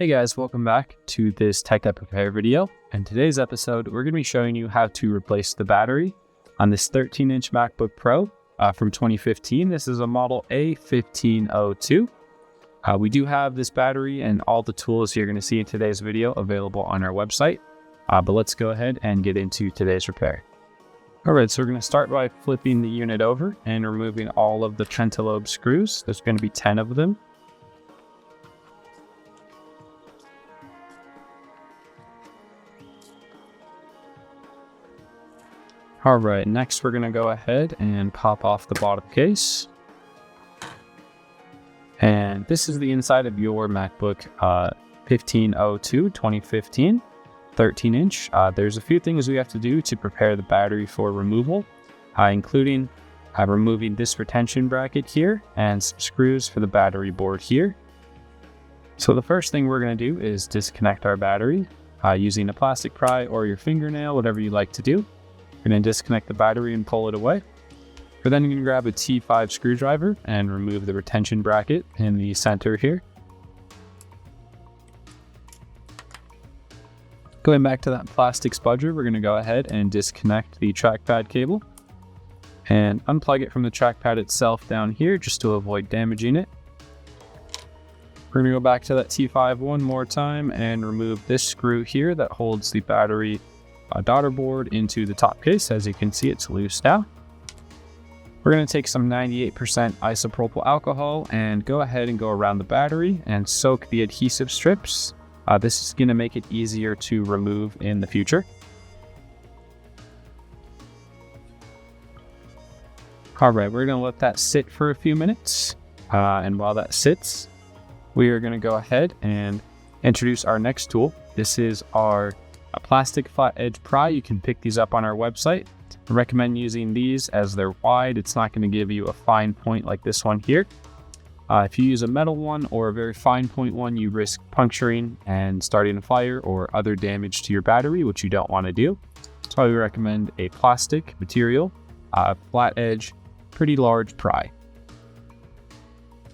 Hey guys, welcome back to this TEKDEP repair video. In today's episode, we're going to be showing you how to replace the battery on this 13-inch MacBook Pro from 2015. This is a model A1502. We do have this battery and all the tools you're going to see in today's video available on our website. But let's go ahead and get into today's repair. Alright, so we're going to start by flipping the unit over and removing all of the pentalobe screws. There's going to be 10 of them. Alright, next we're going to go ahead and pop off the bottom case. And this is the inside of your MacBook 1502 2015, 13-inch. There's a few things we have to do to prepare the battery for removal, including removing this retention bracket here and some screws for the battery board here. So the first thing we're going to do is disconnect our battery using a plastic pry or your fingernail, whatever you like to do. We're going to disconnect the battery and pull it away. We're then going to grab a T5 screwdriver and remove the retention bracket in the center here. Going back to that plastic spudger, we're going to go ahead and disconnect the trackpad cable and unplug it from the trackpad itself down here just to avoid damaging it. We're going to go back to that T5 one more time and remove this screw here that holds the battery daughter board into the top case. As you can see, it's loose now. We're going to take some 98% isopropyl alcohol and go ahead and go around the battery and soak the adhesive strips. This is going to make it easier to remove in the future. Alright, we're going to let that sit for a few minutes. And while that sits, we are going to go ahead and introduce our next tool. This is our plastic flat edge pry. You can pick these up on our website. I recommend using these as they're wide. It's not going to give you a fine point like this one here. If you use a metal one or a very fine point one, you risk puncturing and starting a fire or other damage to your battery, which you don't want to do. So I would recommend a plastic material, flat edge, pretty large pry.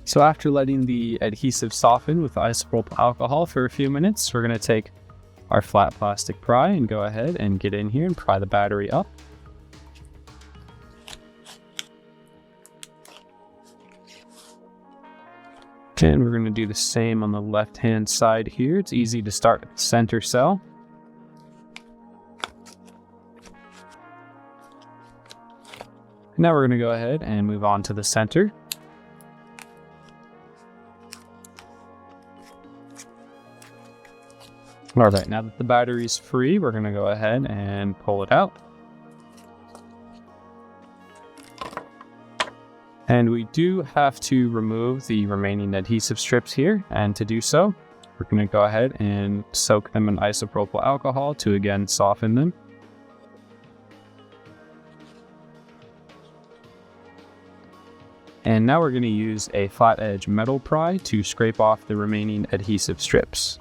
So after letting the adhesive soften with isopropyl alcohol for a few minutes, we're going to take our flat plastic pry and go ahead and get in here and pry the battery up. And we're going to do the same on the left hand side here. It's easy to start at the center cell. Now we're going to go ahead and move on to the center. Alright, now that the battery is free, we're going to go ahead and pull it out. And we do have to remove the remaining adhesive strips here, and to do so, we're going to go ahead and soak them in isopropyl alcohol to again soften them. And now we're going to use a flat edge metal pry to scrape off the remaining adhesive strips.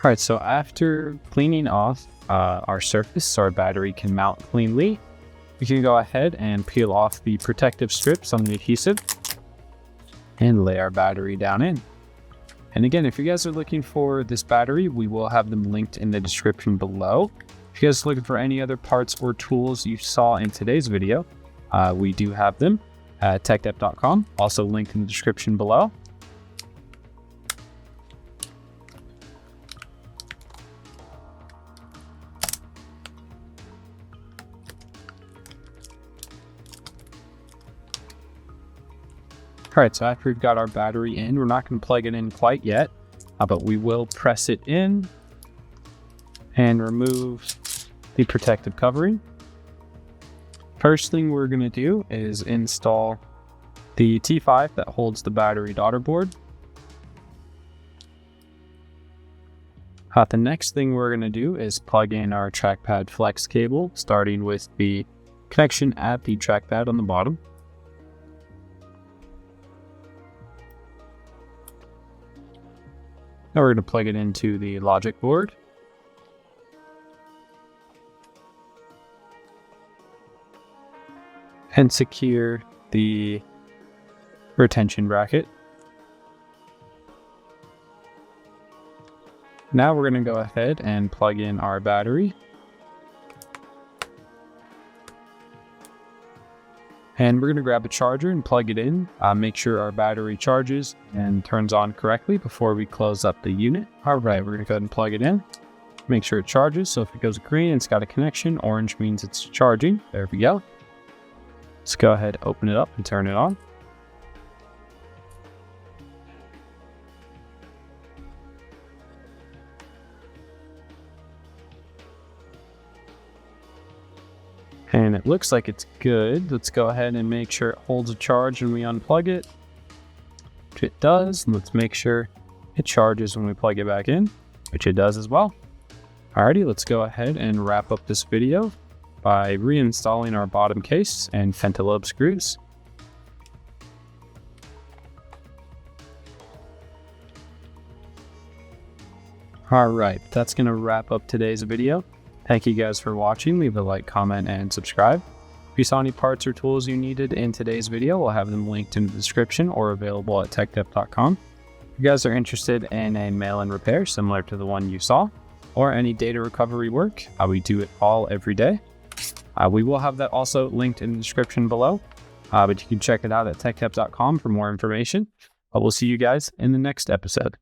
Alright, so after cleaning off our surface so our battery can mount cleanly, we can go ahead and peel off the protective strips on the adhesive and lay our battery down in. And again, if you guys are looking for this battery, we will have them linked in the description below. If you guys are looking for any other parts or tools you saw in today's video, we do have them at TEKDEP.com, also linked in the description below. Alright, so after we've got our battery in, we're not going to plug it in quite yet, but we will press it in and remove the protective covering. First thing we're going to do is install the T5 that holds the battery daughter board. The next thing we're going to do is plug in our Trackpad flex cable, starting with the connection at the trackpad on the bottom. Now we're going to plug it into the logic board. And secure the retention bracket. Now we're going to go ahead and plug in our battery. And we're going to grab a charger and plug it in. Make sure our battery charges and turns on correctly before we close up the unit. All right, we're going to go ahead and plug it in. Make sure it charges. So if it goes green, it's got a connection. Orange means it's charging. There we go. Let's go ahead, open it up and turn it on. And it looks like it's good. Let's go ahead and make sure it holds a charge when we unplug it. Which it does. Let's make sure it charges when we plug it back in, which it does as well. Alrighty, let's go ahead and wrap up this video by reinstalling our bottom case and pentalobe screws. Alright, that's going to wrap up today's video. Thank you guys for watching. Leave a like, comment, and subscribe. If you saw any parts or tools you needed in today's video, we'll have them linked in the description or available at TEKDEP.com. If you guys are interested in a mail-in repair similar to the one you saw, or any data recovery work, we do it all every day. We will have that also linked in the description below, but you can check it out at TEKDEP.com for more information. We'll see you guys in the next episode.